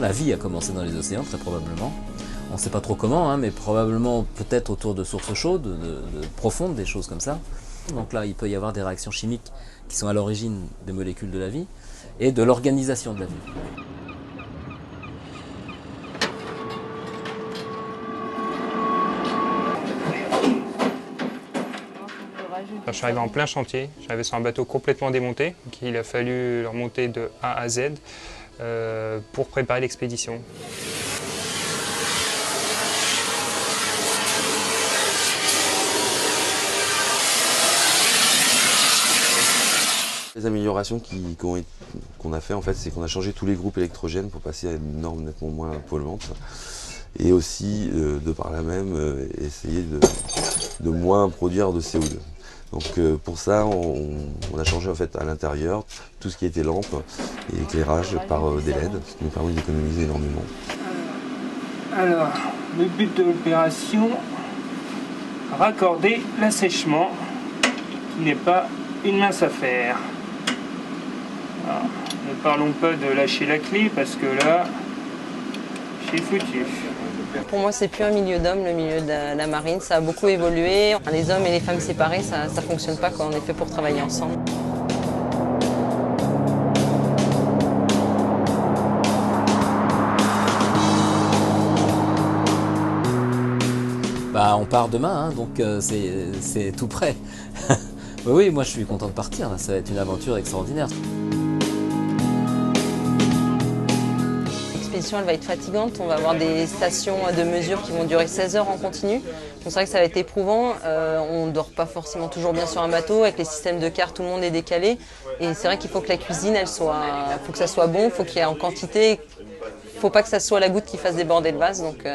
La vie a commencé dans les océans, très probablement. On ne sait pas trop comment, hein, mais probablement peut-être autour de sources chaudes, profondes, des choses comme ça. Donc là, il peut y avoir des réactions chimiques qui sont à l'origine des molécules de la vie et de l'organisation de la vie. Je suis arrivé en plein chantier, j'arrivais sur un bateau complètement démonté, donc il a fallu le remonter de A à Z pour préparer l'expédition. Les améliorations qu'on a fait, en fait, c'est qu'on a changé tous les groupes électrogènes pour passer à une norme nettement moins polluante. Et aussi, de par là même, essayer de moins produire de CO2. Donc pour ça, on a changé en fait à l'intérieur tout ce qui était lampe et éclairage par des LED, ce qui nous permet d'économiser énormément. Alors, le but de l'opération, raccorder l'assèchement, qui n'est pas une mince affaire. Alors, ne parlons pas de lâcher la clé parce que là, c'est foutu. Pour moi, c'est plus un milieu d'hommes, le milieu de la marine. Ça a beaucoup évolué. Les hommes et les femmes séparés, ça ne fonctionne pas quand on est fait pour travailler ensemble. Bah, on part demain, hein, donc c'est tout prêt. Oui, moi je suis content de partir, ça va être une aventure extraordinaire. L'expédition elle va être fatigante, on va avoir des stations de mesure qui vont durer 16 heures en continu. Donc c'est vrai que ça va être éprouvant, on ne dort pas forcément toujours bien sur un bateau, avec les systèmes de quart tout le monde est décalé. Et c'est vrai qu'il faut que la cuisine, faut que ça soit bon, il faut qu'il y ait en quantité, il ne faut pas que ça soit la goutte qui fasse déborder le vase, donc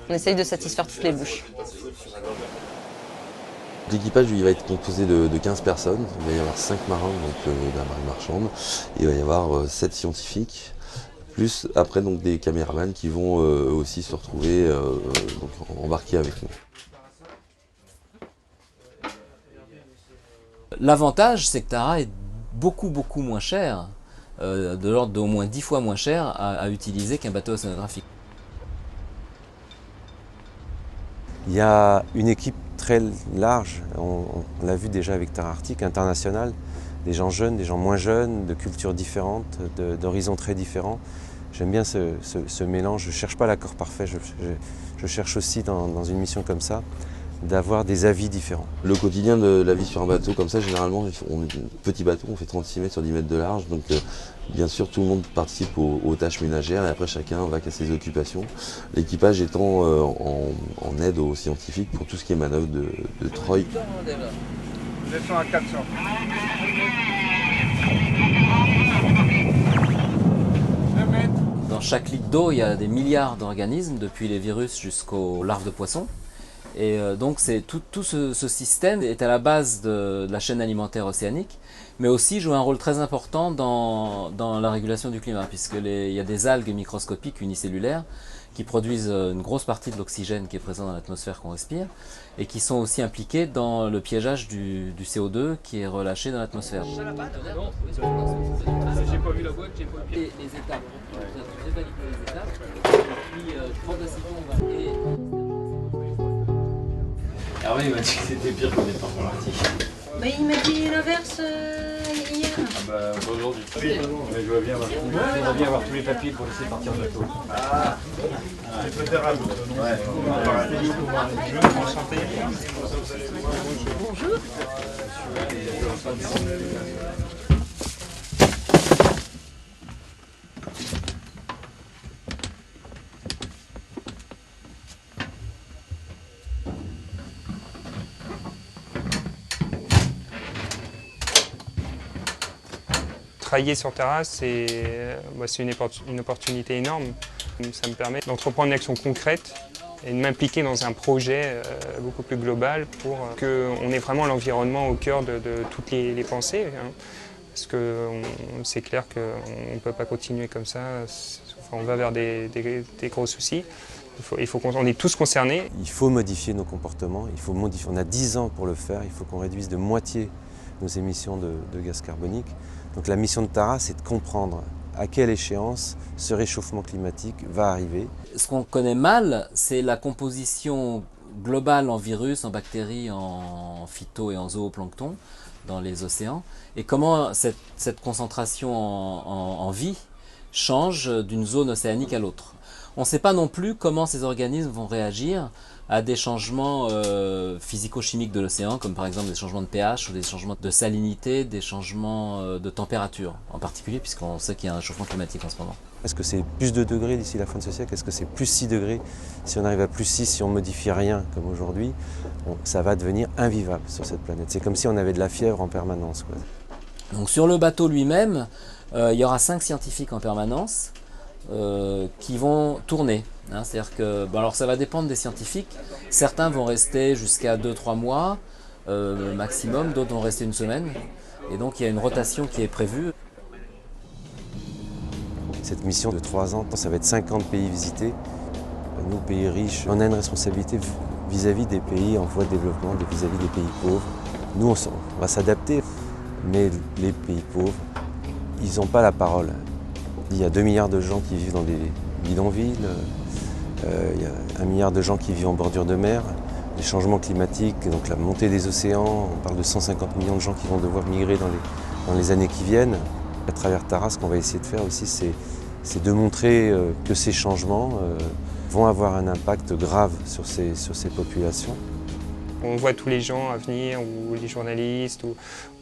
on essaye de satisfaire toutes les bouches. L'équipage va être composé de 15 personnes, il va y avoir 5 marins de la marine marchande, et il va y avoir 7 scientifiques. Plus après donc des caméramans qui vont aussi se retrouver donc embarqués avec nous. L'avantage, c'est que Tara est beaucoup moins cher, de l'ordre d'au moins 10 fois moins cher à utiliser qu'un bateau océanographique. Il y a une équipe très large, on l'a vu déjà avec Tara Arctique, internationale, des gens jeunes, des gens moins jeunes, de cultures différentes, d'horizons très différents. J'aime bien ce mélange, je ne cherche pas l'accord parfait, je cherche aussi dans une mission comme ça d'avoir des avis différents. Le quotidien de la vie sur un bateau comme ça, généralement, petit bateau, on fait 36 mètres sur 10 mètres de large, donc bien sûr tout le monde participe aux tâches ménagères et après chacun va à ses occupations. L'équipage étant en aide aux scientifiques pour tout ce qui est manœuvre de treuil. Descends à 400. Dans chaque litre d'eau, il y a des milliards d'organismes, depuis les virus jusqu'aux larves de poissons. Et donc tout ce système est à la base de la chaîne alimentaire océanique, mais aussi joue un rôle très important dans la régulation du climat, puisqu'il y a des algues microscopiques unicellulaires qui produisent une grosse partie de l'oxygène qui est présent dans l'atmosphère qu'on respire, et qui sont aussi impliquées dans le piégeage du CO2 qui est relâché dans l'atmosphère. J'ai pas vu la boîte, j'ai pas vu les étapes. J'ai validé les étapes, et puis progressivement on va... Ah oui, il m'a dit que c'était pire qu'on est pas reparti. Bah, il m'a dit l'inverse hier. Ah bah aujourd'hui. Oui, mais je dois bien avoir tous les papiers pour laisser partir le bateau. Ah, c'est préférable. Ouais. Bonjour. Travailler sur Tara, c'est une opportunité énorme. Ça me permet d'entreprendre une action concrète et de m'impliquer dans un projet beaucoup plus global pour qu'on ait vraiment l'environnement au cœur de toutes les pensées. Hein. Parce que c'est clair qu'on ne peut pas continuer comme ça, on va vers des gros soucis. Il faut qu'on est tous concernés. Il faut modifier nos comportements, on a 10 ans pour le faire, il faut qu'on réduise de moitié nos émissions de gaz carbonique. Donc la mission de Tara, c'est de comprendre à quelle échéance ce réchauffement climatique va arriver. Ce qu'on connaît mal, c'est la composition globale en virus, en bactéries, en phyto et en zooplancton dans les océans, et comment cette concentration en vie change d'une zone océanique à l'autre. On ne sait pas non plus comment ces organismes vont réagir à des changements physico-chimiques de l'océan, comme par exemple des changements de pH ou des changements de salinité, des changements de température en particulier, puisqu'on sait qu'il y a un réchauffement climatique en ce moment. Est-ce que c'est plus 2 degrés d'ici la fin de ce siècle? Est-ce que c'est plus 6 degrés? Si on arrive à plus 6, si on ne modifie rien comme aujourd'hui, ça va devenir invivable sur cette planète. C'est comme si on avait de la fièvre en permanence, quoi. Donc sur le bateau lui-même, il y aura 5 scientifiques en permanence qui vont tourner. C'est-à-dire que, alors ça va dépendre des scientifiques. Certains vont rester jusqu'à 2-3 mois maximum, d'autres vont rester une semaine. Et donc il y a une rotation qui est prévue. Cette mission de 3 ans, ça va être 50 pays visités. Nous, pays riches, on a une responsabilité vis-à-vis des pays en voie de développement, vis-à-vis des pays pauvres. Nous, on va s'adapter, mais les pays pauvres, ils n'ont pas la parole. Il y a 2 milliards de gens qui vivent dans des bidonvilles, il y a 1 milliard de gens qui vivent en bordure de mer. Les changements climatiques, donc la montée des océans, on parle de 150 millions de gens qui vont devoir migrer dans les années qui viennent. À travers Tara, ce qu'on va essayer de faire aussi, c'est de montrer que ces changements vont avoir un impact grave sur ces populations. On voit tous les gens à venir, ou les journalistes,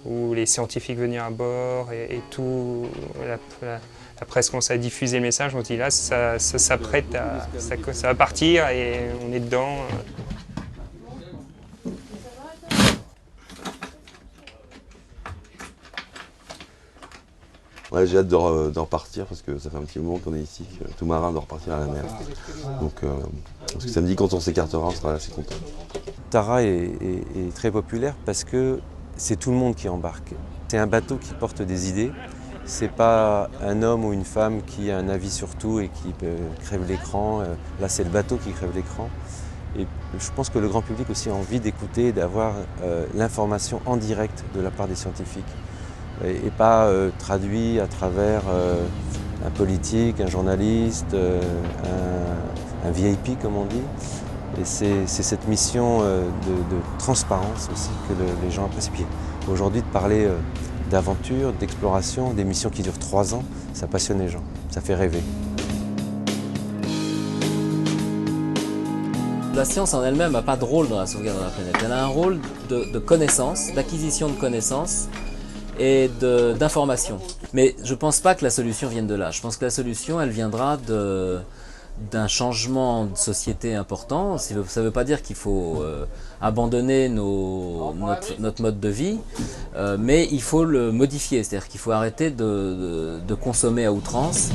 ou les scientifiques venir à bord, et tout, la presse commence à diffuser le message. On se dit là, ça s'apprête, ça va partir et on est dedans. Ouais, j'ai hâte de repartir parce que ça fait un petit moment qu'on est ici, tout marin de repartir à la mer. Donc, parce que samedi, quand on s'écartera, on sera assez content. Tara est très populaire parce que c'est tout le monde qui embarque. C'est un bateau qui porte des idées. C'est pas un homme ou une femme qui a un avis sur tout et qui crève l'écran. Là, c'est le bateau qui crève l'écran. Et je pense que le grand public aussi a envie d'écouter, d'avoir l'information en direct de la part des scientifiques. Et pas traduit à travers un politique, un journaliste, un VIP comme on dit. Et c'est cette mission de transparence aussi que les gens apprécient. Aujourd'hui, de parler d'aventure, d'exploration, des missions qui durent 3 ans, ça passionne les gens, ça fait rêver. La science en elle-même n'a pas de rôle dans la sauvegarde de la planète. Elle a un rôle de connaissance, d'acquisition de connaissances et d'information. Mais je ne pense pas que la solution vienne de là. Je pense que la solution, elle viendra d'un changement de société important. Ça ne veut pas dire qu'il faut abandonner notre mode de vie, mais il faut le modifier. C'est-à-dire qu'il faut arrêter de consommer à outrance.